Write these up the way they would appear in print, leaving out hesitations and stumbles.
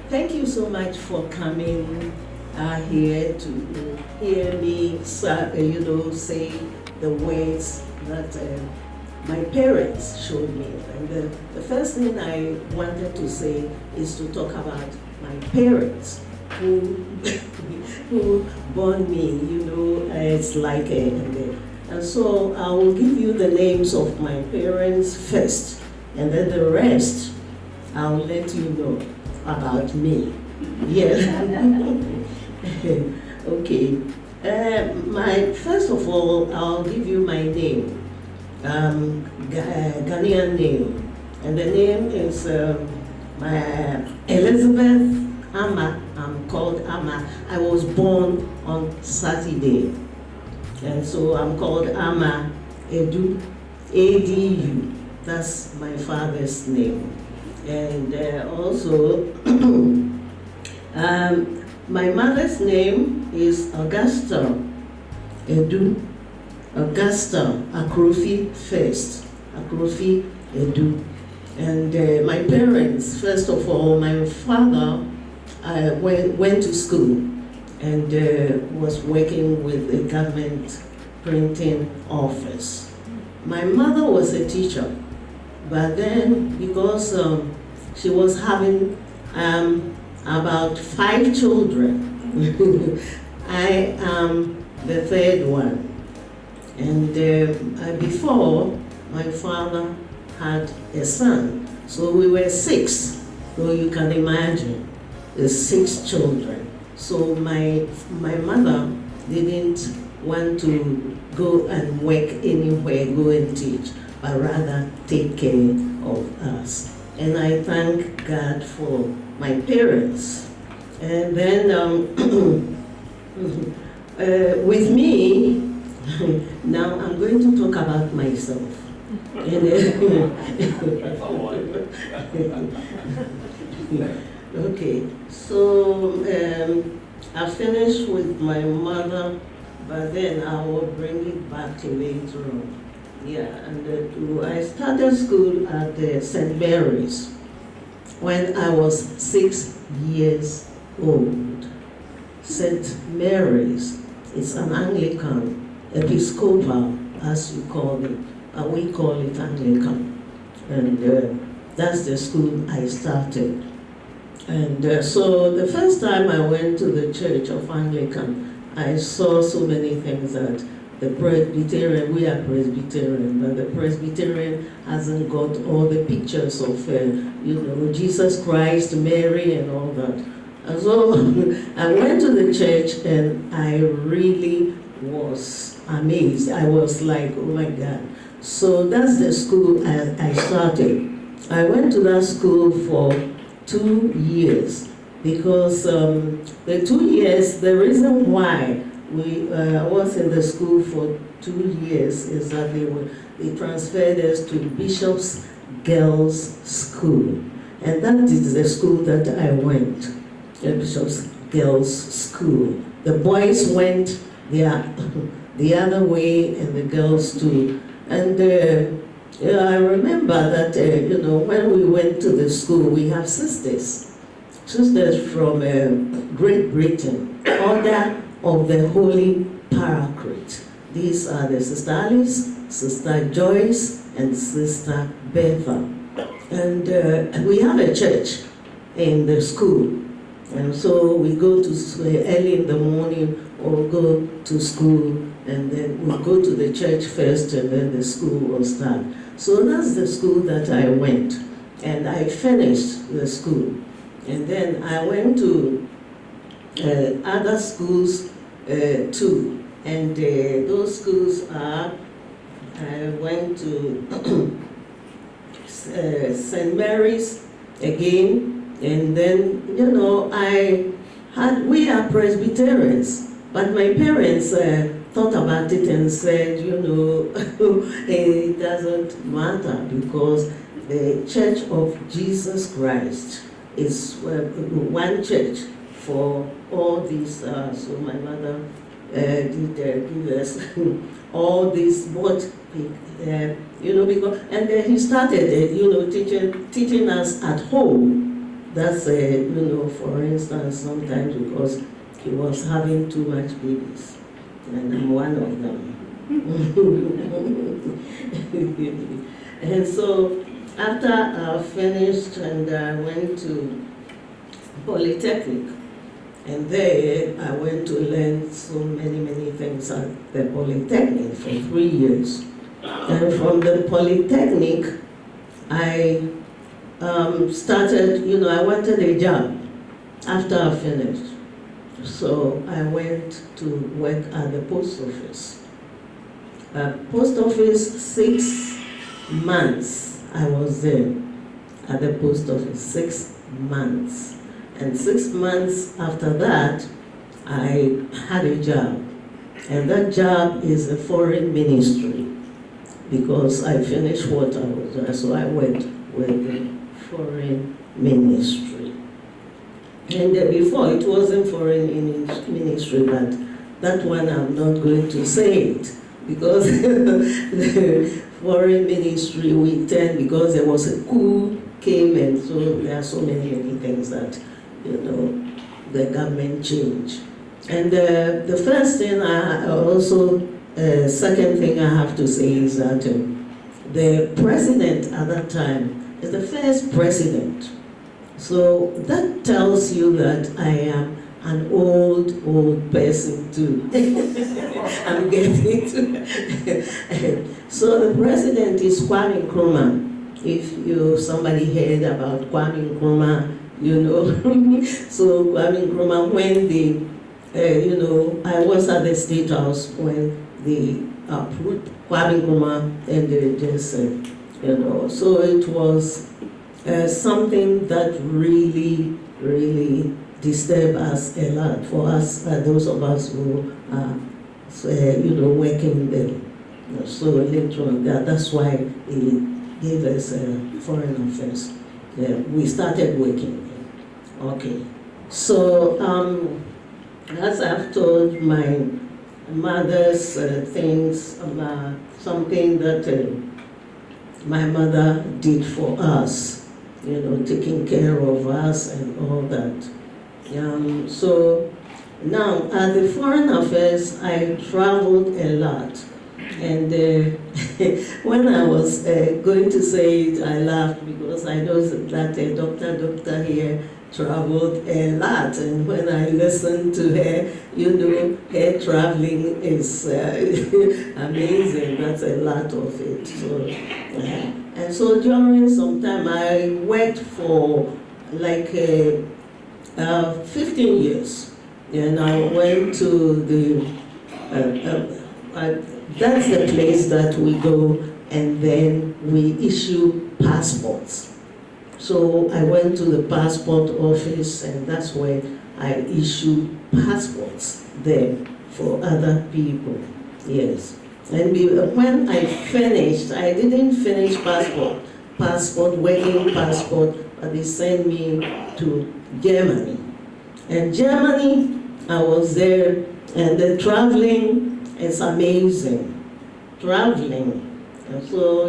Thank you so much for coming here to hear me, say the words that my parents showed me. And the first thing I wanted to say is to talk about my parents who who born me. It's like and so I will give you the names of my parents first, and then the rest I'll let you know about me. Yeah. Okay. First of all, I'll give you my name, Ghanaian name, and the name is my Elizabeth Ama. I'm called Ama. I was born on Saturday, and so I'm called Ama Edu, A-D-U. That's my father's name. And also, my mother's name is Augusta Edu, Augusta Akrofi first, Akrofi Edu. And my parents, first of all, my father went to school and was working with a government printing office. My mother was a teacher, but then because she was having about 5 children, I am the third one. And before, my father had a son, so we were 6. So you can imagine, the 6 children. So my mother didn't want to go and work anywhere, go and teach, but rather take care of us. And I thank God for my parents. And then with me, now I'm going to talk about myself. Okay, so I finished with my mother, but then I will bring it back to later on. Yeah, and I started school at St. Mary's when I was 6 years old. St. Mary's is an Anglican, Episcopal, as you call it, but we call it Anglican. And that's the school I started. And so the first time I went to the Church of Anglican, I saw so many things that the Presbyterian, we are Presbyterian, but the Presbyterian hasn't got all the pictures of, Jesus Christ, Mary, and all that. And so I went to the church and I really was amazed. I was like, oh my God. So that's the school I started. I went to that school for 2 years because the 2 years, the reason why I was in the school for 2 years is that they transferred us to Bishop's Girls' School. And that is the school that I went, the Bishop's Girls' School. The boys went the other way and the girls too. And I remember that, when we went to the school, we have sisters from Great Britain, Order of the Holy Paraclete. These are the Sister Alice, Sister Joyce, and Sister Betha. And we have a church in the school. And so we go to school early in the morning or go to school, and then we go to the church first, and then the school will start. So that's the school that I went. And I finished the school. And then I went to other schools too. And those schools are, I went to St. Mary's again. And then, we are Presbyterians. But my parents thought about it and said, it doesn't matter because the Church of Jesus Christ is one church for all these. So my mother did give us all this, because, and then he started, teaching us at home. That's, for instance, sometimes because he was having too much babies, and I'm one of them. And so after I finished and I went to Polytechnic, and there I went to learn so many things at the Polytechnic for 3 years. And from the Polytechnic, I started, I wanted a job after I finished. So I went to work at the post office. Post office, 6 months I was there at the post office, 6 months. And 6 months after that, I had a job. And that job is a foreign ministry, because I finished what I was doing. So I went with the foreign ministry. And before, it wasn't foreign ministry, but that one I'm not going to say it, because the foreign ministry we turned, because there was a coup came, and so there are so many things that, the government changed. And the first thing second thing I have to say is that the president at that time is the first president. So that tells you that I am an old person too. I'm getting to. So the president is Kwame Nkrumah. If somebody heard about Kwame Nkrumah, So Kwame Nkrumah, when I was at the State House when they approved Kwame Nkrumah, and they just said, so it was something that really disturbed us a lot, for us, those of us who are, working there. So later on, that's why he gave us foreign affairs. We started working. Okay. So, as I've told my mother's things about something that my mother did for us, taking care of us and all that. So now at the Foreign Affairs, I traveled a lot. And when I was going to say it, I laughed, because I know that doctor here traveled a lot. And when I listened to her, her traveling is amazing. That's a lot of it. So, and so during some time, I worked for like 15 years. And I went to the that's the place that we go, and then we issue passports. So I went to the passport office, and that's where I issue passports there for other people. Yes. And when I finished, I didn't finish working passport, but they sent me to Germany. And Germany, I was there, and the traveling, it's amazing, traveling. And so,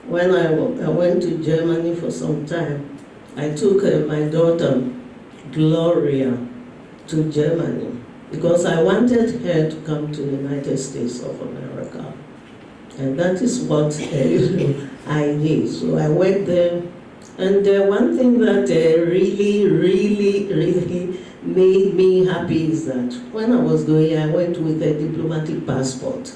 when I went to Germany for some time, I took my daughter, Gloria, to Germany, because I wanted her to come to the United States of America. And that is what I did. So I went there, and one thing that really made me happy is that when I was going, I went with a diplomatic passport.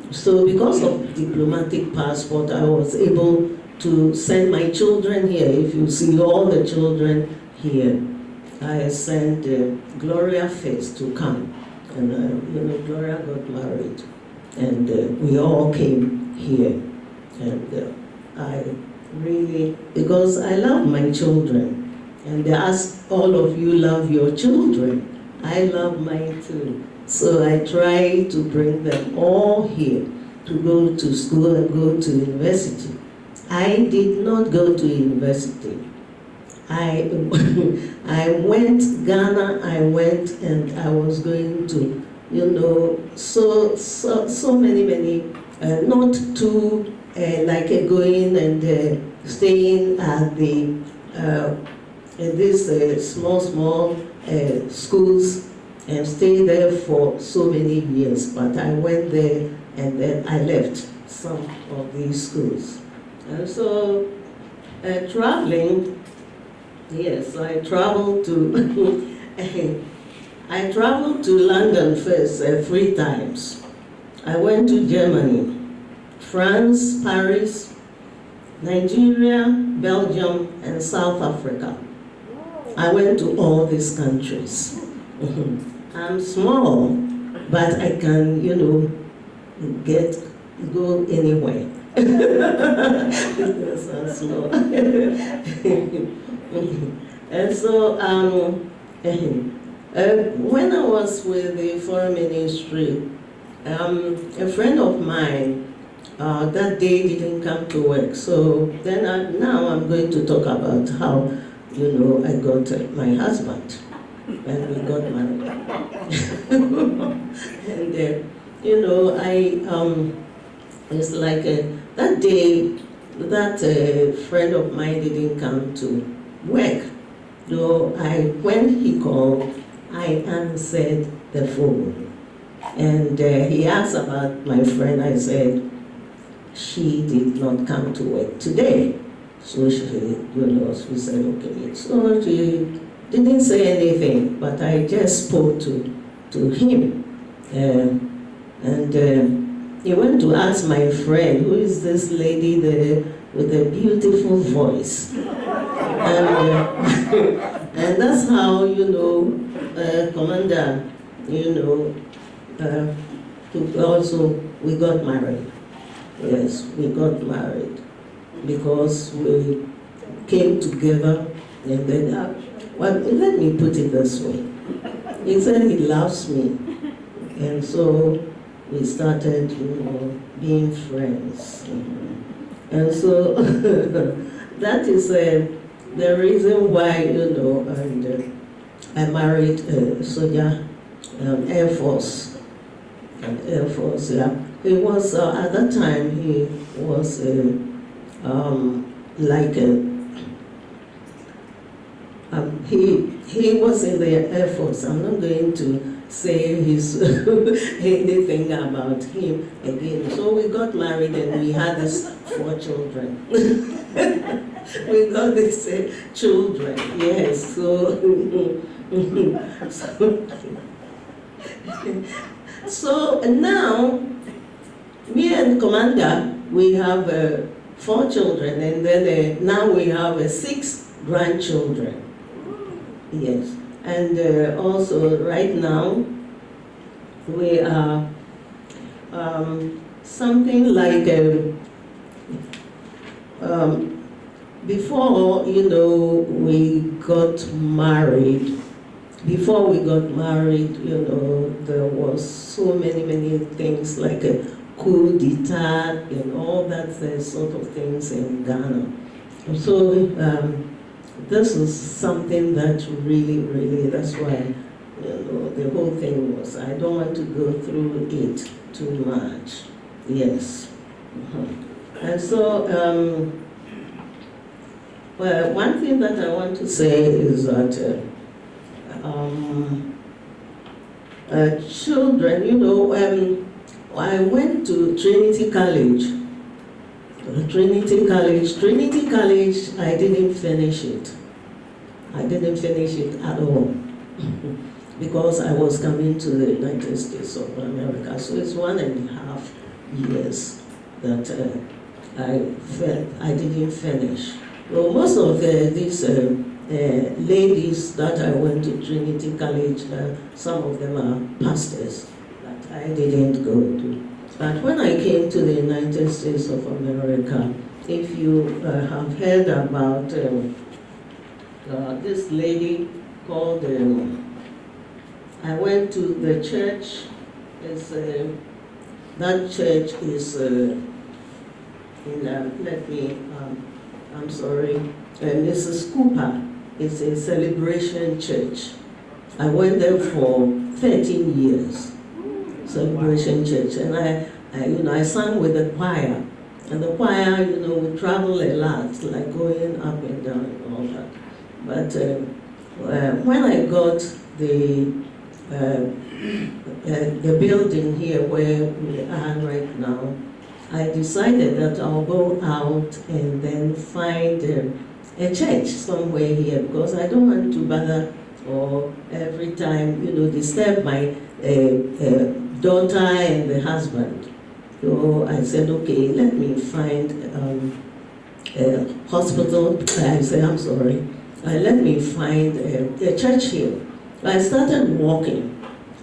So because of diplomatic passport, I was able to send my children here. If you see all the children here, I sent Gloria first to come. And Gloria got married, and we all came here. And I really, because I love my children. And as all of you love your children, I love mine too. So I try to bring them all here to go to school and go to university. I did not go to university. I went Ghana, and I was going to, so many, not too like going and staying at the these small schools and stayed there for so many years. But I went there and then I left some of these schools. And so traveling, yes, I traveled to I traveled to London first 3 times. I went to Germany, France, Paris, Nigeria, Belgium, and South Africa. I went to all these countries. I'm small, but I can, go anywhere. Because I'm small. And so, when I was with the foreign ministry, a friend of mine that day didn't come to work. So then now I'm going to talk about how, I got my husband and we got married. And it's like that day that friend of mine didn't come to work. So when he called, I answered the phone. And he asked about my friend. I said, she did not come to work today. So she said, okay. So she didn't say anything, but I just spoke to him. And he went to ask my friend, who is this lady there with a beautiful voice? And that's how, Commander, also we got married. Yes, we got married because we came together and then, let me put it this way. He said he loves me. And so we started, being friends. And so that is the reason why, and I married a soldier, Air Force. Air Force, yeah. He was, at that time, he was he was in the Air Force. I'm not going to say his anything about him again. So we got married and we had these 4 children. We got these children, yes. So now, me and Commander, we have 4 children, and then now we have 6 grandchildren. Yes, and also right now we are something like before we got married. Before we got married, there was so many things like a coup d'etat and all that sort of things in Ghana. So this is something that really, that's why, the whole thing was, I don't want to go through it too much. Yes. And so, well, one thing that I want to say is that children, I went to Trinity College. Trinity College, I didn't finish it. I didn't finish it at all because I was coming to the United States of America. So it's 1.5 years that I didn't finish. Well, most of these ladies that I went to Trinity College, some of them are pastors, but I didn't go to. But when I came to the United States of America, if you have heard about this lady called, I went to the church, that church is I'm sorry, Mrs. Cooper. It's a Celebration Church. I went there for 13 years. Celebration Church, and I sang with the choir, and the choir, we travel a lot, like going up and down and all that. But when I got the building here where we are right now, I decided that I'll go out and then find a church somewhere here, because I don't want to bother or every time, disturb my daughter and the husband. So I said, okay, let me find a hospital. I said, I'm sorry. Let me find a church here. I started walking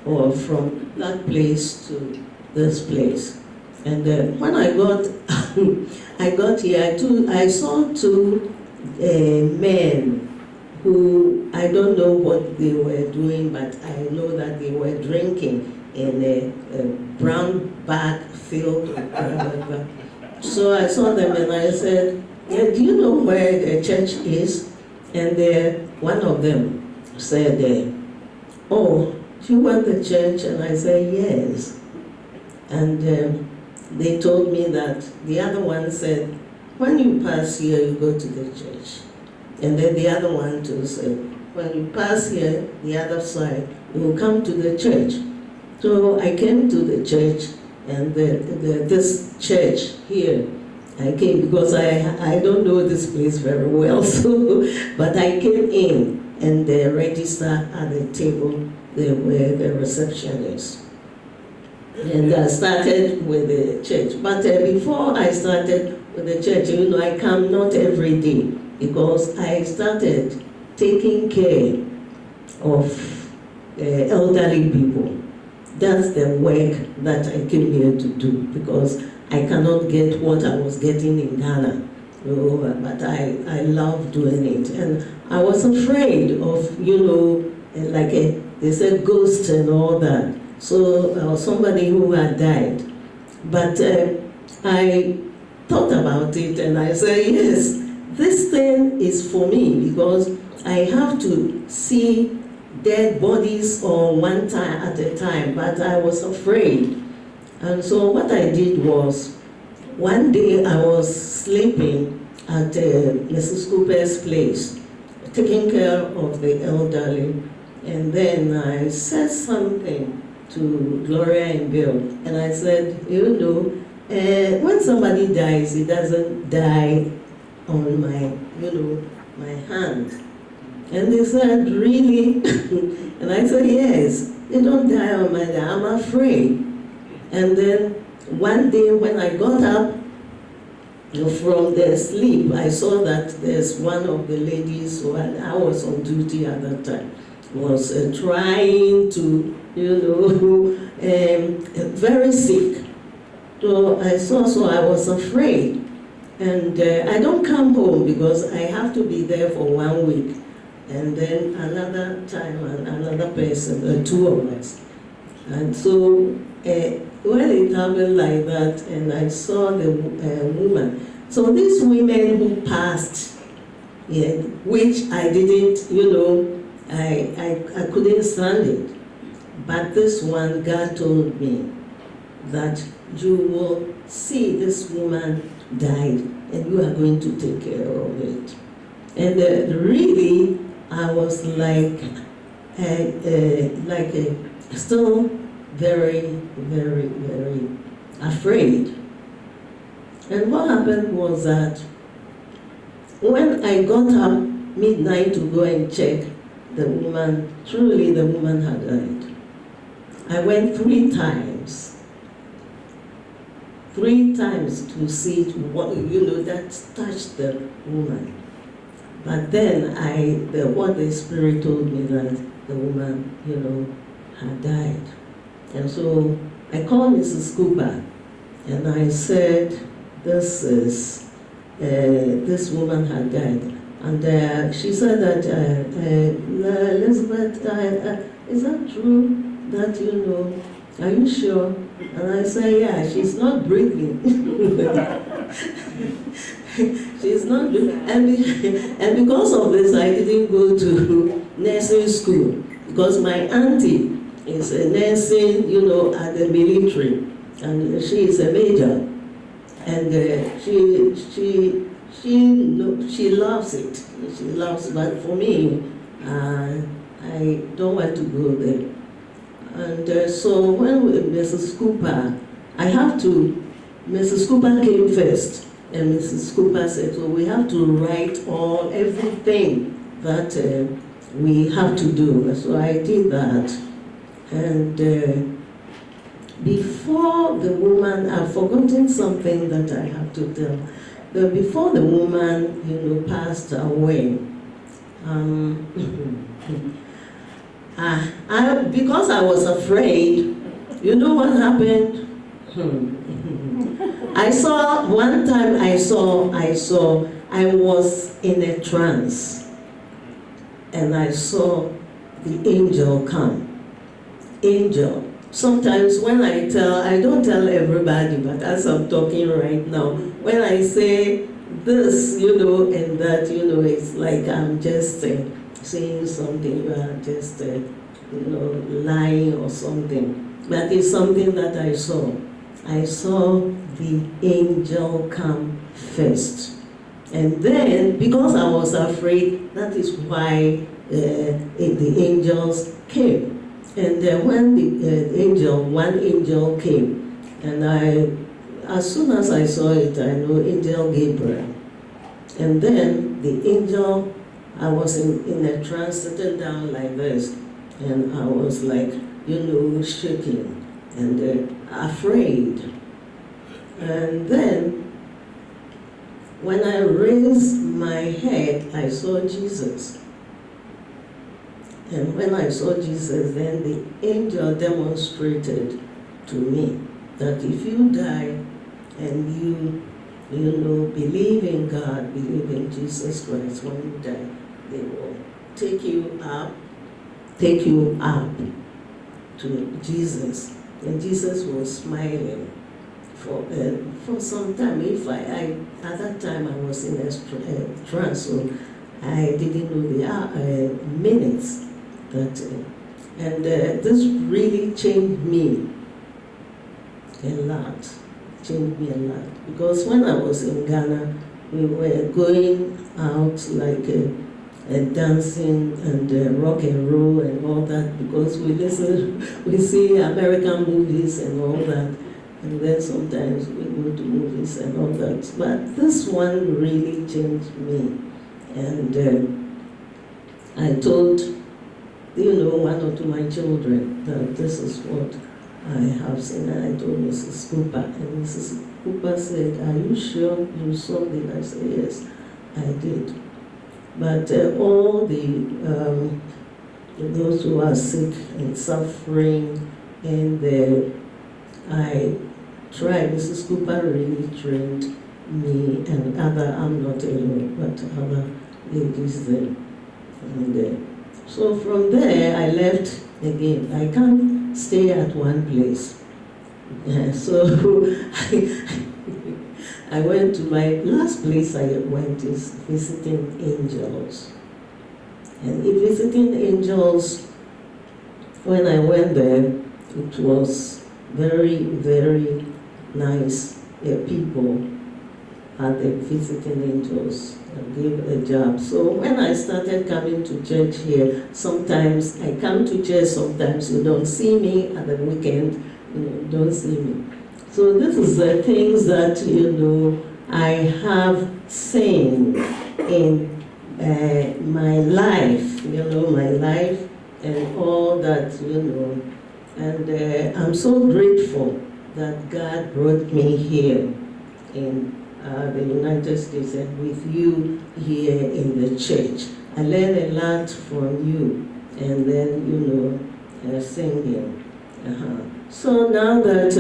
from that place to this place. And when I got I got here, I saw two men who, I don't know what they were doing, but I know that they were drinking in a brown bag filled with whatever. So I saw them and I said, yeah, do you know where the church is? And one of them said, oh, do you want the church? And I said, yes. And they told me that the other one said, when you pass here, you go to the church. And then the other one too said, when you pass here, the other side, you will come to the church. So I came to the church, and this church here, I came because I don't know this place very well, so, but I came in, and the register at the table, there were the receptionists. And I started with the church. But before I started with the church, I come not every day, because I started taking care of elderly people. That's the work that I came here to do, because I cannot get what I was getting in Ghana. But I love doing it. And I was afraid of, like they said, ghosts and all that. So somebody who had died. But I thought about it and I said, yes, this thing is for me, because I have to see dead bodies on one time at a time, but I was afraid. And so what I did was, one day I was sleeping at Mrs. Cooper's place, taking care of the elderly, and then I said something to Gloria and Bill, and I said, when somebody dies, it doesn't die on my, my hand. And they said, really? And I said, yes, they don't die on my hand, I'm afraid. And then one day when I got up from the sleep, I saw that there's one of the ladies who I was on duty at that time, was trying to, very sick. So I was afraid. And I don't come home because I have to be there for 1 week. And then another time, another person, two of us. And so when it happened like that, and I saw the woman, so these women who passed, which I didn't, I couldn't stand it. But this one, God told me that you will see this woman died, and you are going to take care of it. And really, I was still very, very, very afraid. And what happened was that when I got up midnight to go and check the woman, truly the woman had died. I went 3 times. 3 times to see what, that touched the woman. But then what the Spirit told me that the woman, had died. And so I called Mrs. Cooper and I said, this woman had died. And she said that, Elizabeth, is that true that are you sure? And I said, yeah, she's not breathing. She's not breathing. And because of this, I didn't go to nursing school, because my auntie is a nursing, at the military, and she is a major. And she loves it. She loves, but for me, I don't want to go there. And so when Mrs. Cooper, Mrs. Cooper came first, and Mrs. Cooper said, so we have to write everything that we have to do. So I did that. And before the woman, I've forgotten something that I have to tell. But before the woman, passed away, because I was afraid, you know what happened? One time I was in a trance, and I saw the angel come. Angel. Sometimes when I don't tell everybody, but as I'm talking right now, when I say this, and that, it's like I'm just saying something, you are just, lying or something. But it's something that I saw. I saw the angel come first. And then, because I was afraid, that is why the angels came. And when one angel came, and as soon as I saw it, I know Angel Gabriel. And then the angel, I was in a trance, sitting down like this, and I was like, shaking and afraid. And then, when I raised my head, I saw Jesus. And when I saw Jesus, then the angel demonstrated to me that if you die and you believe in God, believe in Jesus Christ, when you die, they will take you up to Jesus. And Jesus was smiling for some time. At that time I was in a trance, so I didn't know the minutes. And this really changed me a lot. Because when I was in Ghana, we were going out like dancing and rock and roll and all that, because we see American movies and all that, and then sometimes we go to movies and all that. But this one really changed me, and I told one or two of my children that this is what I have seen. And I told Mrs. Cooper, and Mrs. Cooper said, are you sure you saw it? I said, yes, I did. But all those who are sick and suffering, and I tried, Mrs. Cooper really trained me and I'm not alone, but other ladies there. And so from there, I left again. I can't stay at one place. So I went to my last place I went is visiting angels. And in visiting angels, when I went there, it was very, very nice people at the visiting angels. Give a job. So when I started coming to church here, sometimes I come to church, sometimes you don't see me at the weekend, you don't see me. So this is the things that, I have seen in my life, my life and all that, And I'm so grateful that God brought me here in the United States and with you here in the church. I learned a lot from you, and then, singing. So now that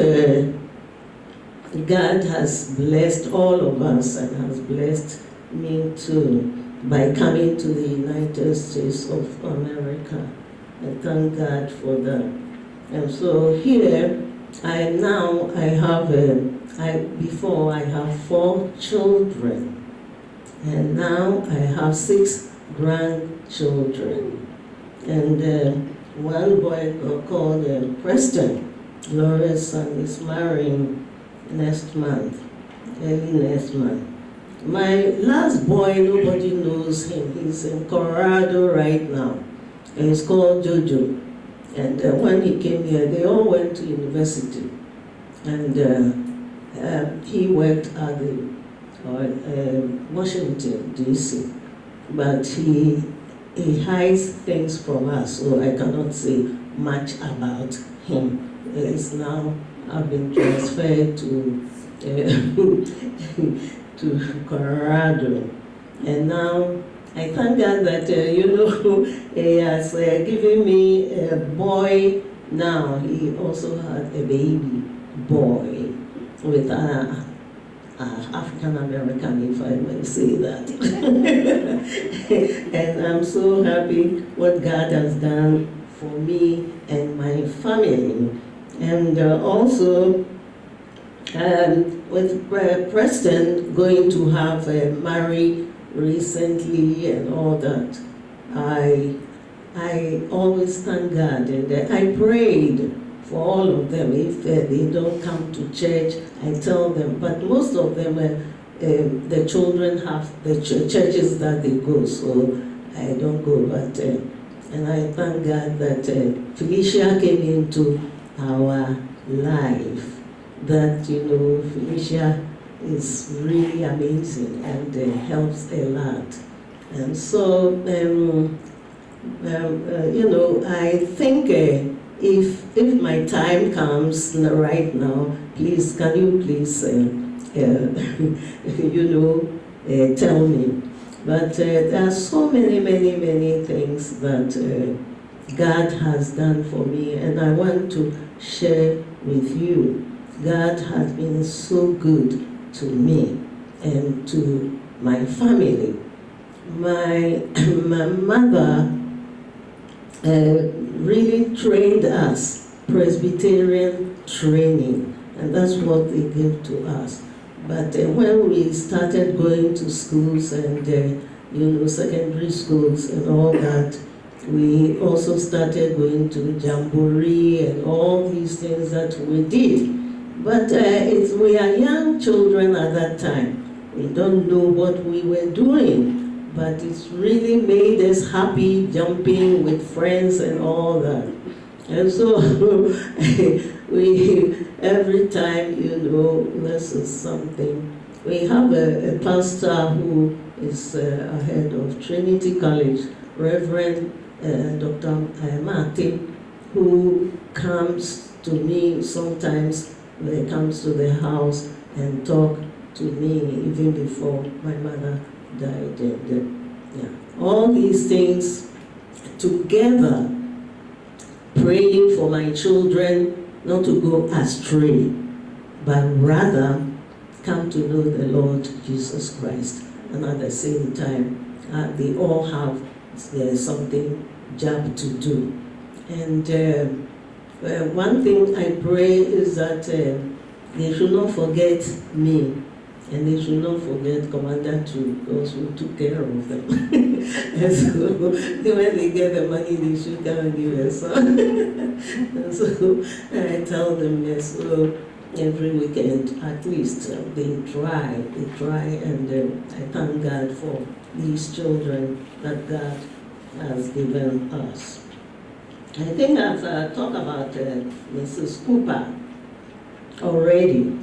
God has blessed all of us and has blessed me too by coming to the United States of America, I thank God for that. And so here, before I have 4 children, and now I have 6 grandchildren. And one boy called Preston, Laura's son, is marrying next month, early next month. My last boy, nobody knows him. He's in Colorado right now. And he's called Jojo. And when he came here, they all went to university. And he worked at the Washington, D.C. But he hides things from us, so I cannot say much about him. He's now have been transferred to to Colorado, and now I thank God that he has given me a boy. Now he also had a baby boy with African American, if I may say that. And I'm so happy what God has done for me and my family. And also, with Preston going to have married recently and all that, I always thank God, and I prayed for all of them. If they don't come to church, I tell them, but most of them, the children have the churches that they go, so I don't go, but, and I thank God that Felicia came into our life, that, Felicia is really amazing and helps a lot. And so, I think if my time comes right now, please, can you please, tell me. But there are so many things that God has done for me, and I want to share with you. God has been so good to me and to my family. My mother really trained us, Presbyterian training, and that's what they gave to us. But when we started going to schools and secondary schools and all that, we also started going to Jamboree and all these things that we did. But we are young children at that time. We don't know what we were doing, but it's really made us happy, jumping with friends and all that. And so we, every time, this is something. We have a pastor who is ahead of Trinity College, Reverend Dr. Martin, who comes to me sometimes when he comes to the house and talk to me even before my mother died. And, all these things together, praying for my children not to go astray, but rather come to know the Lord Jesus Christ. And at the same time, they all have something job to do. And one thing I pray is that they should not forget me, and they should not forget Commander too, because we took care of them. And so when they get the money, they should come and give us some. And so I tell them, yes, so every weekend at least they try, and I thank God for these children that God has given us. I think I've talked about Mrs. Cooper already.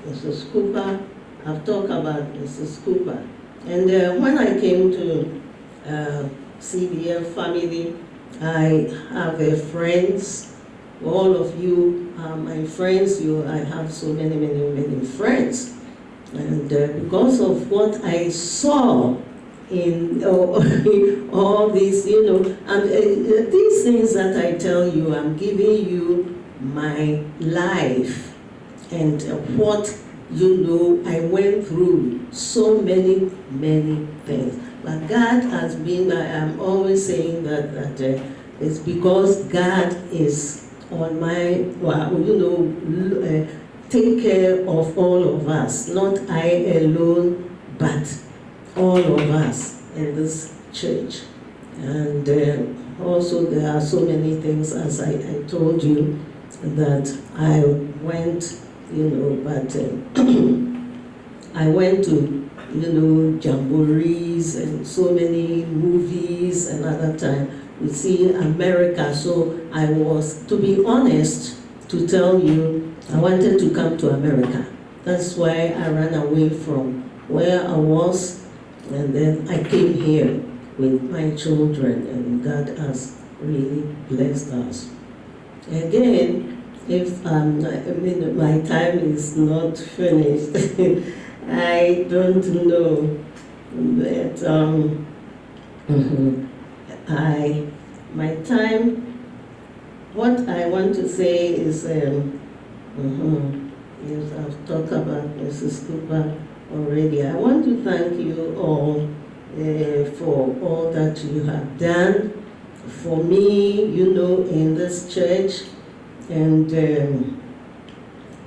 Mrs. Cooper, I've talked about Mrs. Cooper. And when I came to CBF family, I have friends. All of you are my friends. I have so many friends. And because of what I saw in all these, and these things that I tell you, I'm giving you my life and what, I went through so many things. But God has been, I'm always saying that it's because God is on my, take care of all of us, not I alone, but all of us in this church. And also there are so many things, as I told you, that I went, but I went to jamborees and so many movies. Another time we see America. So I was, to be honest, to tell you, I wanted to come to America. That's why I ran away from where I was, and then I came here with my children, and God has really blessed us. Again, if my time is not finished, I don't know, but my time. What I want to say is, yes, I've talked about Mrs. Cooper already. I want to thank you all for all that you have done for me, in this church. And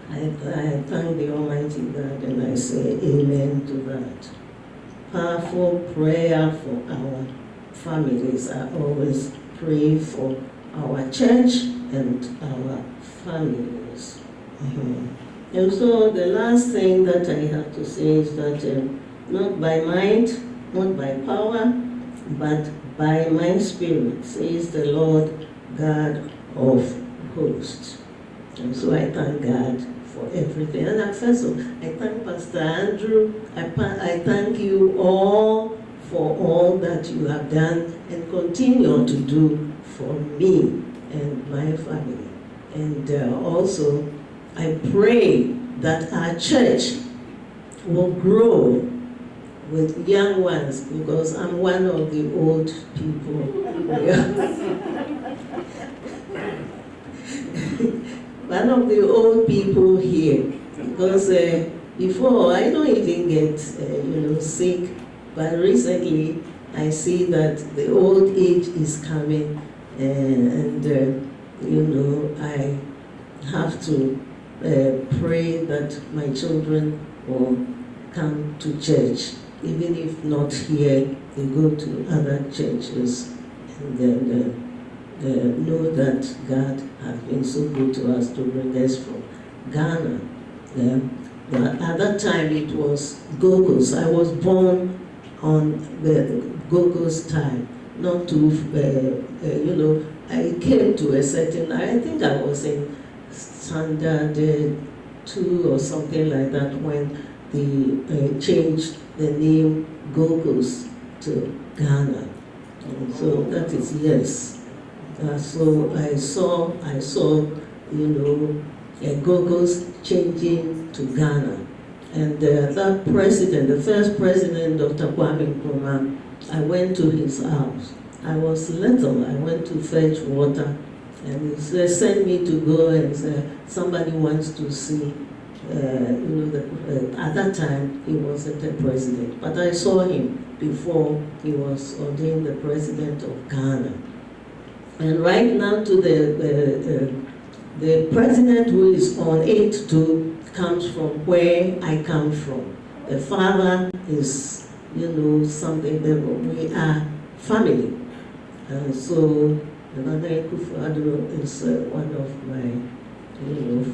I thank the Almighty God, and I say amen to that. Powerful prayer for our families. I always pray for our church and our families. And so the last thing that I have to say is that not by might, not by power, but by my spirit, says the Lord God of hosts. And so I thank God for everything. And first of all, I thank Pastor Andrew. I thank you all for all that you have done and continue to do for me and my family. And also, I pray that our church will grow with young ones, because I'm one of the old people. One of the old people here, because before I don't even get sick, but recently I see that the old age is coming, and I have to pray that my children will come to church, even if not here, they go to other churches, and then know that God has been so good to us to bring us from Ghana. But at that time it was Gogos. I was born on the Gogos time, not to, I came to a certain, I think I was in standard 2 or something like that when they changed the name Gogos to Ghana. And so that is yes. So I saw, Gogos changing to Ghana. And that president, the first president, Dr. Kwame Nkrumah, I went to his house. I was little, I went to fetch water, and he sent me to go and say, somebody wants to see, at that time he wasn't the president, but I saw him before he was ordained the president of Ghana. And right now to the president who is on 8-2 comes from where I come from. The father is, something that we are family. And so Nana Akufo-Addo is one of my,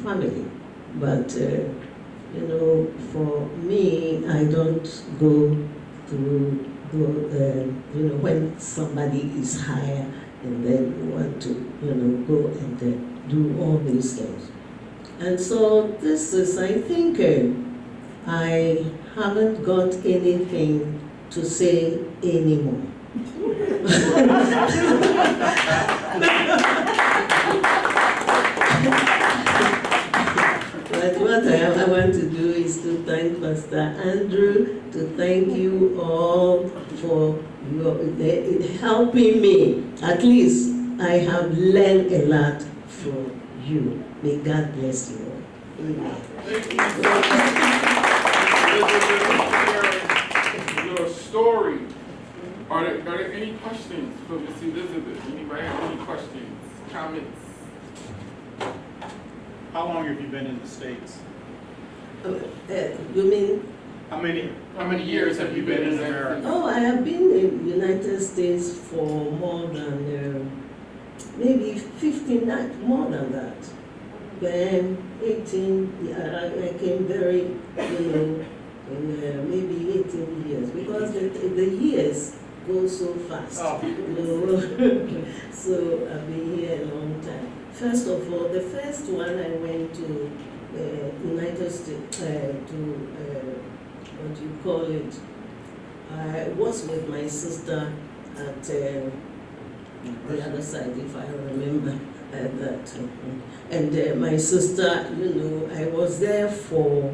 family. But, for me, I don't go through, when somebody is higher, and then you want to, go and do all these things. And so this is, I think, I haven't got anything to say anymore. But what I want to do is to thank Pastor Andrew, to thank you all for helping me. At least I have learned a lot from you. May God bless you all. Amen. Your story. Are there any questions for Miss Elizabeth? Anybody have any questions, comments? How long have you been in the States? You mean? How many years have you been in America? Oh, I have been in the United States for more than maybe 15, more than that. Then 18, I came very, in maybe 18 years, because the years go so fast. Oh. So I've been here a long time. First of all, the first one I went to United States, what do you call it? I was with my sister at the other side, if I remember that. And my sister, I was there for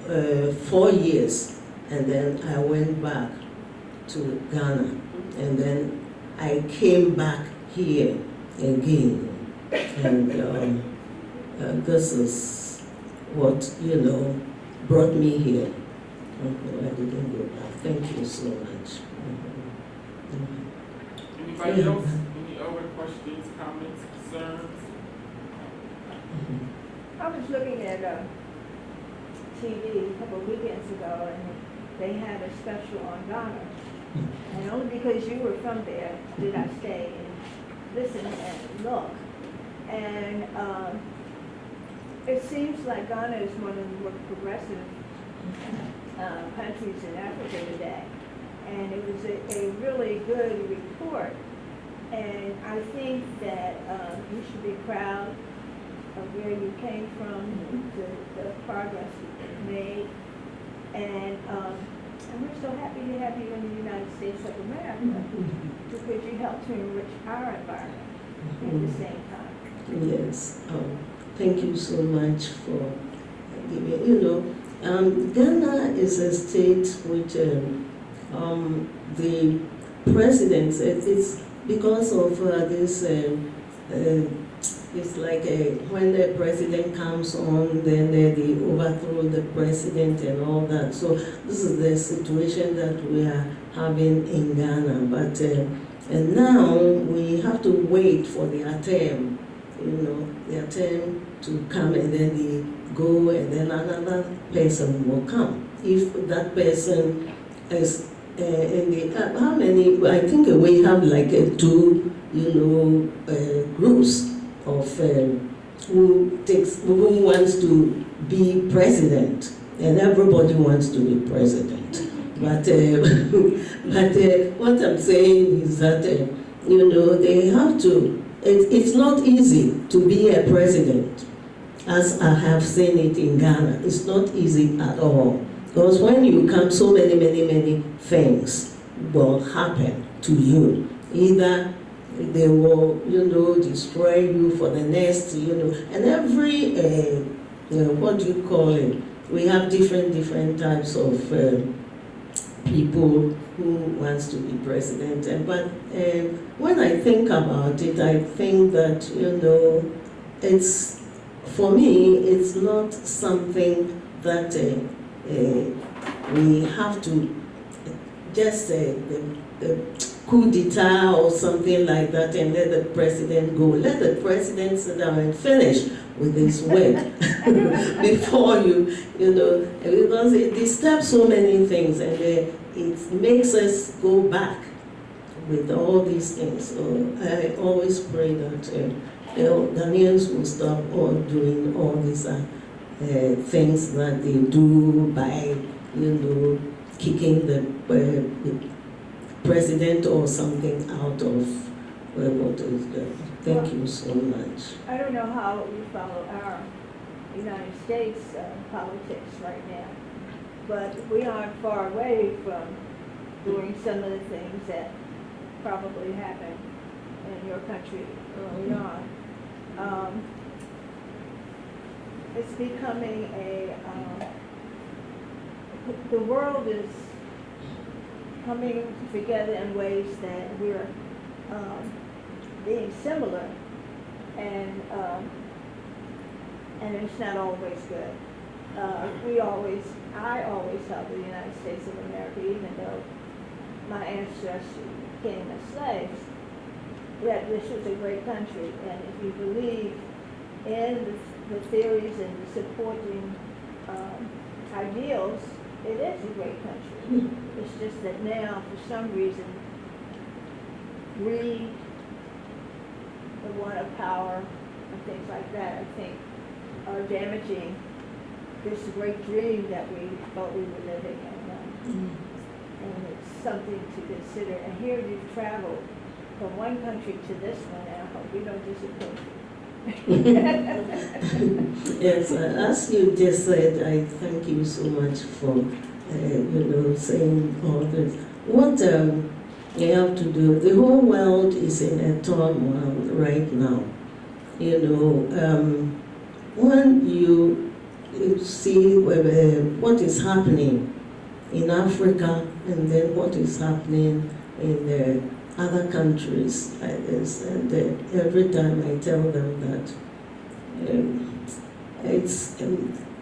4 years, and then I went back to Ghana, and then I came back here again, and this is what brought me here. I didn't go back. Thank you so much. Anybody else? Any other questions, comments, concerns? I was looking at TV a couple of weekends ago, and they had a special on Ghana. And only because you were from there did I stay and listen and look. And it seems like Ghana is one of the more progressive countries in Africa today. And it was a really good report. And I think that you should be proud of where you came from, the progress you've made. And we're so happy to have you in the United States of America because you help to enrich our environment at the same time. Yes. Thank you so much for giving. Ghana is a state which the president, it's because of this. It's like when the president comes on, then they overthrow the president and all that. So this is the situation that we are having in Ghana. But and now we have to wait for their term, their term to come, and then they go, and then another person will come. If that person is in the how many? I think we have like two, groups of who wants to be president, and everybody wants to be president. But what I'm saying is that they have to. It's not easy to be a president, as I have seen it in Ghana. It's not easy at all, because when you come, so many things will happen to you. Either they will, destroy you for the next, and every, what do you call it? We have different types of people who wants to be president. But when I think about it, I think that, it's, for me, it's not something that we have to just coup d'etat or something like that and let the president go. Let the president sit down and finish with his work before because it disturbs so many things, and it makes us go back with all these things. So I always pray that Ghanaians will stop doing all these things that they do by, kicking the president or something out of what is there. Thank you so much. I don't know how you follow our United States politics right now, but we aren't far away from doing some of the things that probably happened in your country early on. It's becoming the world is coming together in ways that we're being similar, and it's not always good. I always thought the United States of America, even though my ancestors became slaves, that this was a great country. And if you believe in the theories and the supporting ideals, it is a great country. It's just that now, for some reason, greed, the want of power, and things like that, I think, are damaging this great dream that we thought we were living, and it's something to consider. And here you've traveled from one country to this one, and I hope you don't disappoint. Yes, as you just said, I thank you so much for, saying all this. What you have to do, the whole world is in a turmoil right now. When you see what is happening in Africa and then what is happening in the other countries like this, and every time I tell them that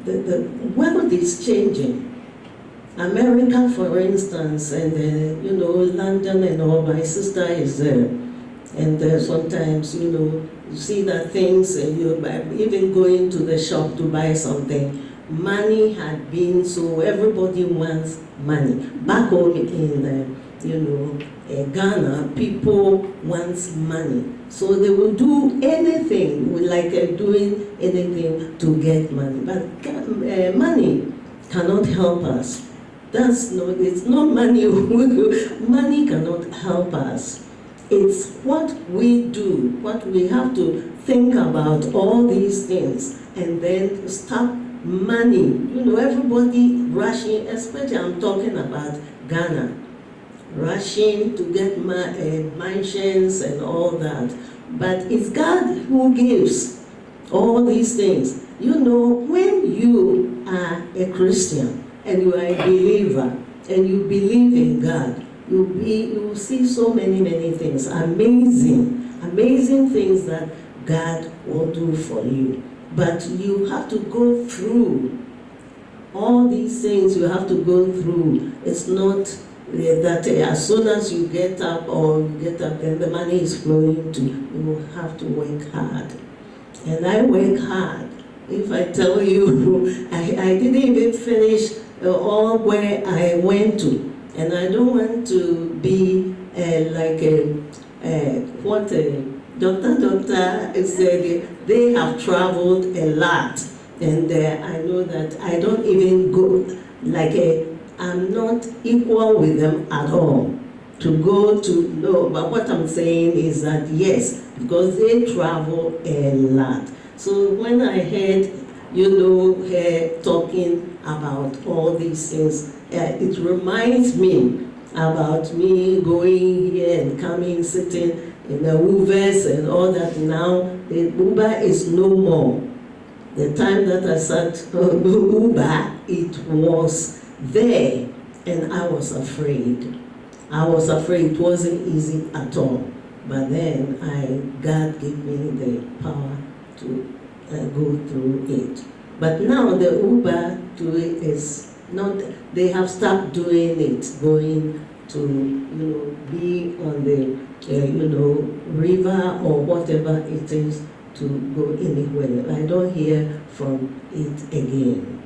the world is changing. America, for instance, and London and all. My sister is there, and sometimes you see that things. Even going to the shop to buy something, money had been so everybody wants money. Back home in Ghana, people want money, so they will do anything, doing anything to get money. But money cannot help us. It's not money. Money cannot help us. It's what we do, what we have to think about all these things, and then stop money. Everybody rushing, especially I'm talking about Ghana, rushing to get mansions and all that. But it's God who gives all these things. When you are a Christian and you are a believer and you believe in God, you will see so many things, amazing things that God will do for you. But you have to go through all these things. You have to go through. It's not that as soon as you get up then the money is flowing to you. You have to work hard. And I work hard. If I tell you, I didn't even finish all where I went to. And I don't want to be what doctor said. They have traveled a lot. And I know that I don't even go, I'm not equal with them at all. To go to, no, but what I'm saying is that yes, because they travel a lot. So when I heard, her talking about all these things, it reminds me about me going here and coming, sitting in the Ubers and all that. Now the Uber is no more. The time that I sat on Uber, it was there, and I was afraid. It wasn't easy at all. But then God gave me the power to go through it. But now the Uber is not, they have stopped doing it, going to, be on the, river or whatever it is to go anywhere. I don't hear from it again.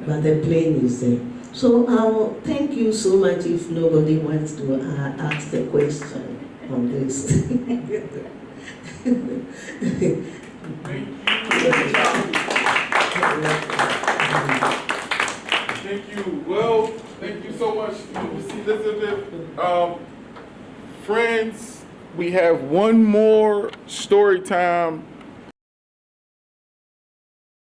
But the plane is there. So I'll thank you so much if nobody wants to ask the question on this. Thank you. Thank you. Well, thank you so much, Miss Elizabeth. Friends, we have one more story time